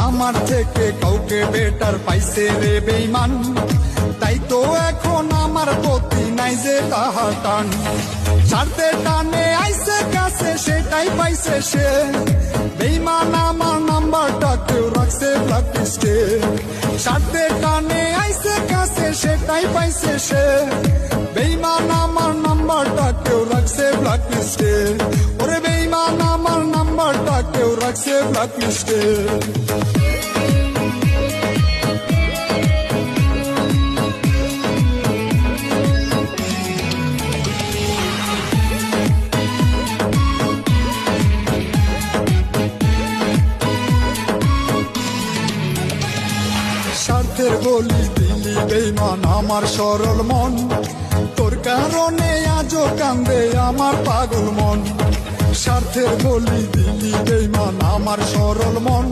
আমার থেকে কাউকে বেটার পাইছে রে বেঈমান, তাই তো এখন আমার প্রতি নাই যে তাহার টান। ছাড়তে টানে আইছে কাছে সেটাই পাইছে সে, বেঈমান আমার নাম্বারটা কেউ রাখছে ব্ল্যাকলিস্টে। ছাড়তে টানে আইছে কাছে সেটাই পাইছে সে, বেঈমান আমার নাম্বারটা কেউ রাখছে ব্ল্যাকলিস্টে। ওরে বেঈমান আমার নাম্বারটা কেউ রাখছে ব্ল্যাকলিস্টে। স্বার্থের বলি দিলি বেঈমান আমার সরল মন, তোর কারণে আজও কান্দে আমার পাগল মন। স্বার্থের বলি দিলি বেঈমান আমার সরল মন।